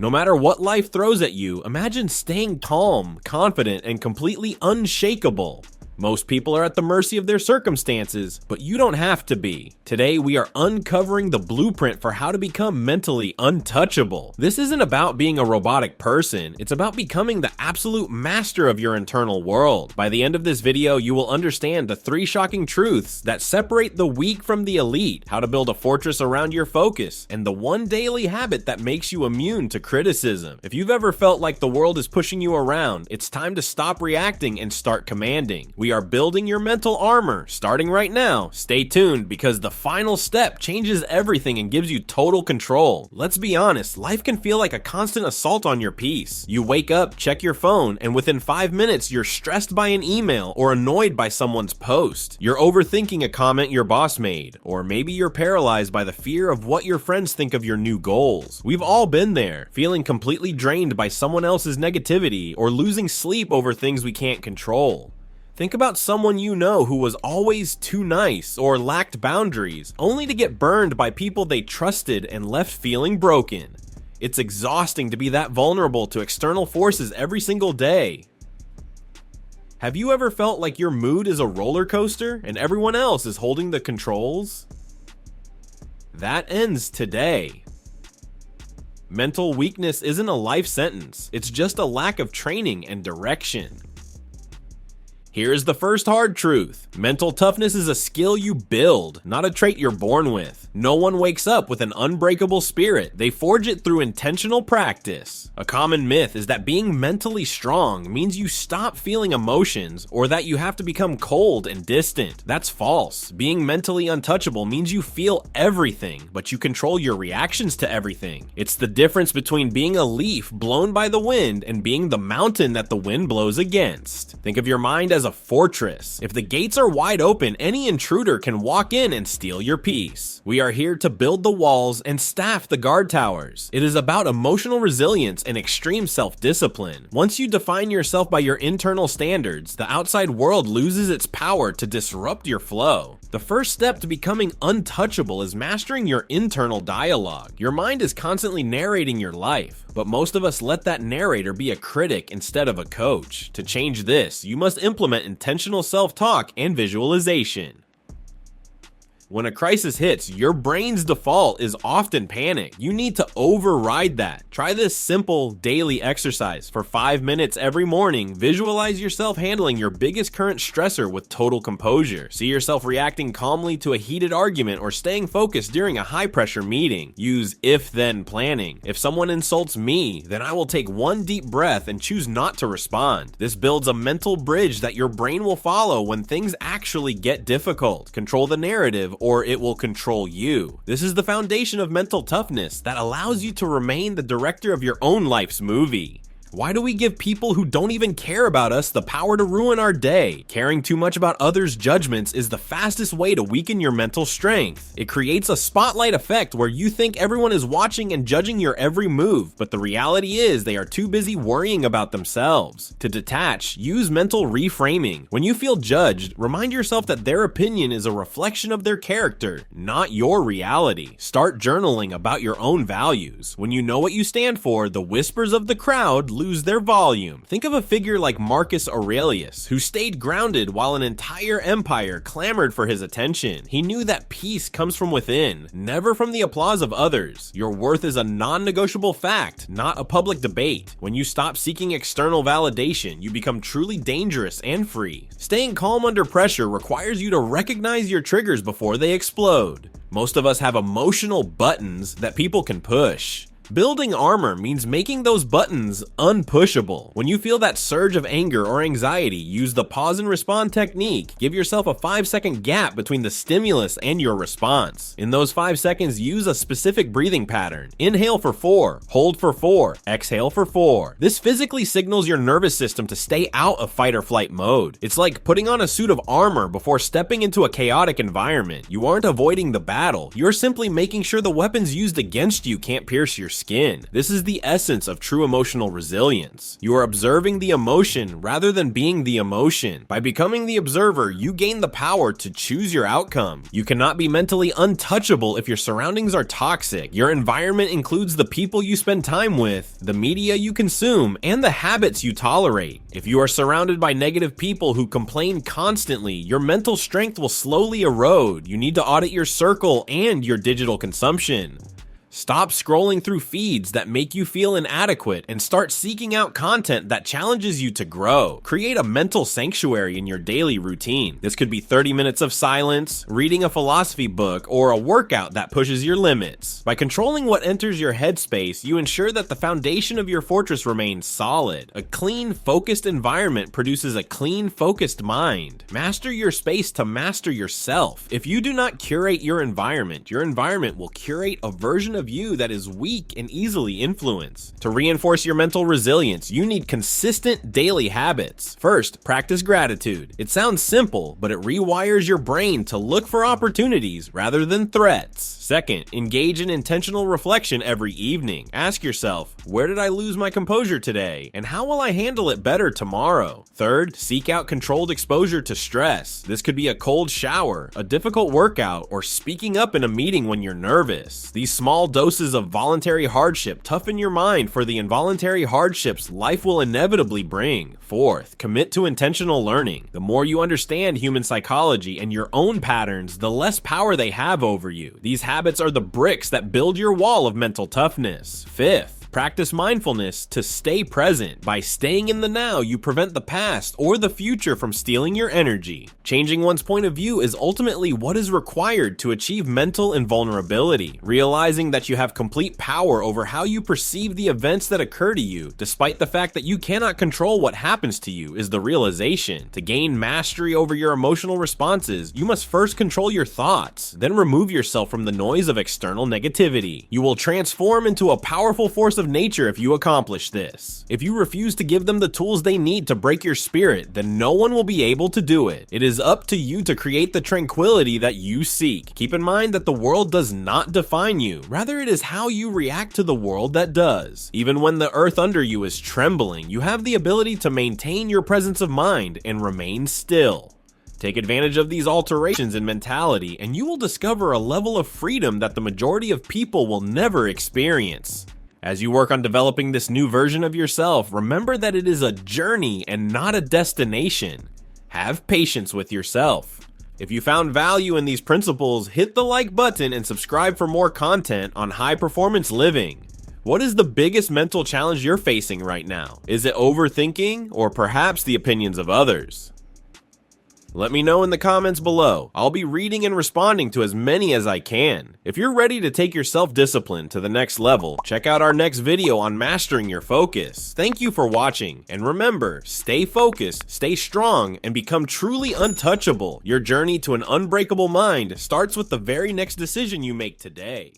No matter what life throws at you, imagine staying calm, confident, and completely unshakable. Most people are at the mercy of their circumstances, but you don't have to be. Today, we are uncovering the blueprint for how to become mentally untouchable. This isn't about being a robotic person, it's about becoming the absolute master of your internal world. By the end of this video, you will understand the 3 shocking truths that separate the weak from the elite, how to build a fortress around your focus, and the 1 daily habit that makes you immune to criticism. If you've ever felt like the world is pushing you around, it's time to stop reacting and start commanding. We are building your mental armor, starting right now. Stay tuned, because the final step changes everything and gives you total control. Let's be honest, life can feel like a constant assault on your peace. You wake up, check your phone, and within 5 minutes, you're stressed by an email or annoyed by someone's post. You're overthinking a comment your boss made, or maybe you're paralyzed by the fear of what your friends think of your new goals. We've all been there, feeling completely drained by someone else's negativity or losing sleep over things we can't control. Think about someone you know who was always too nice or lacked boundaries, only to get burned by people they trusted and left feeling broken. It's exhausting to be that vulnerable to external forces every single day. Have you ever felt like your mood is a roller coaster and everyone else is holding the controls? That ends today. Mental weakness isn't a life sentence, it's just a lack of training and direction. Here's the first hard truth. Mental toughness is a skill you build, not a trait you're born with. No one wakes up with an unbreakable spirit. They forge it through intentional practice. A common myth is that being mentally strong means you stop feeling emotions or that you have to become cold and distant. That's false. Being mentally untouchable means you feel everything, but you control your reactions to everything. It's the difference between being a leaf blown by the wind and being the mountain that the wind blows against. Think of your mind as a fortress. If the gates are wide open, any intruder can walk in and steal your peace. We are here to build the walls and staff the guard towers. It is about emotional resilience and extreme self-discipline. Once you define yourself by your internal standards, the outside world loses its power to disrupt your flow. The first step to becoming untouchable is mastering your internal dialogue. Your mind is constantly narrating your life, but most of us let that narrator be a critic instead of a coach. To change this, you must implement intentional self-talk and visualization. When a crisis hits, your brain's default is often panic. You need to override that. Try this simple daily exercise. For 5 minutes every morning, visualize yourself handling your biggest current stressor with total composure. See yourself reacting calmly to a heated argument or staying focused during a high-pressure meeting. Use if-then planning. If someone insults me, then I will take 1 deep breath and choose not to respond. This builds a mental bridge that your brain will follow when things actually get difficult. Control the narrative, or it will control you. This is the foundation of mental toughness that allows you to remain the director of your own life's movie. Why do we give people who don't even care about us the power to ruin our day? Caring too much about others' judgments is the fastest way to weaken your mental strength. It creates a spotlight effect where you think everyone is watching and judging your every move, but the reality is they are too busy worrying about themselves. To detach, use mental reframing. When you feel judged, remind yourself that their opinion is a reflection of their character, not your reality. Start journaling about your own values. When you know what you stand for, the whispers of the crowd lose their volume. Think of a figure like Marcus Aurelius, who stayed grounded while an entire empire clamored for his attention. He knew that peace comes from within, never from the applause of others. Your worth is a non-negotiable fact, not a public debate. When you stop seeking external validation, you become truly dangerous and free. Staying calm under pressure requires you to recognize your triggers before they explode. Most of us have emotional buttons that people can push. Building armor means making those buttons unpushable. When you feel that surge of anger or anxiety, use the pause and respond technique. Give yourself a 5-second gap between the stimulus and your response. In those 5 seconds, use a specific breathing pattern. Inhale for 4, hold for 4, exhale for 4. This physically signals your nervous system to stay out of fight or flight mode. It's like putting on a suit of armor before stepping into a chaotic environment. You aren't avoiding the battle. You're simply making sure the weapons used against you can't pierce your skin. This is the essence of true emotional resilience. You are observing the emotion rather than being the emotion. By becoming the observer, you gain the power to choose your outcome. You cannot be mentally untouchable if your surroundings are toxic. Your environment includes the people you spend time with, the media you consume, and the habits you tolerate. If you are surrounded by negative people who complain constantly, your mental strength will slowly erode. You need to audit your circle and your digital consumption. Stop scrolling through feeds that make you feel inadequate and start seeking out content that challenges you to grow. Create a mental sanctuary in your daily routine. This could be 30 minutes of silence, reading a philosophy book, or a workout that pushes your limits. By controlling what enters your headspace, you ensure that the foundation of your fortress remains solid. A clean, focused environment produces a clean, focused mind. Master your space to master yourself. If you do not curate your environment will curate a version of you that is weak and easily influenced. To reinforce your mental resilience, you need consistent daily habits. First, practice gratitude. It sounds simple, but it rewires your brain to look for opportunities rather than threats. Second, engage in intentional reflection every evening. Ask yourself, where did I lose my composure today? And how will I handle it better tomorrow? Third, seek out controlled exposure to stress. This could be a cold shower, a difficult workout, or speaking up in a meeting when you're nervous. These small doses of voluntary hardship toughen your mind for the involuntary hardships life will inevitably bring. Fourth, commit to intentional learning. The more you understand human psychology and your own patterns, the less power they have over you. These habits are the bricks that build your wall of mental toughness. Fifth, practice mindfulness to stay present. By staying in the now, you prevent the past or the future from stealing your energy. Changing one's point of view is ultimately what is required to achieve mental invulnerability. Realizing that you have complete power over how you perceive the events that occur to you, despite the fact that you cannot control what happens to you, is the realization. To gain mastery over your emotional responses, you must first control your thoughts, then remove yourself from the noise of external negativity. You will transform into a powerful force of nature if you accomplish this. If you refuse to give them the tools they need to break your spirit, then no one will be able to do it. It is up to you to create the tranquility that you seek. Keep in mind that the world does not define you. Rather, it is how you react to the world that does. Even when the earth under you is trembling, you have the ability to maintain your presence of mind and remain still. Take advantage of these alterations in mentality, and you will discover a level of freedom that the majority of people will never experience. As you work on developing this new version of yourself, remember that it is a journey and not a destination. Have patience with yourself. If you found value in these principles, hit the like button and subscribe for more content on high performance living. What is the biggest mental challenge you're facing right now? Is it overthinking or perhaps the opinions of others? Let me know in the comments below. I'll be reading and responding to as many as I can. If you're ready to take your self-discipline to the next level, check out our next video on mastering your focus. Thank you for watching, and remember, stay focused, stay strong, and become truly untouchable. Your journey to an unbreakable mind starts with the very next decision you make today.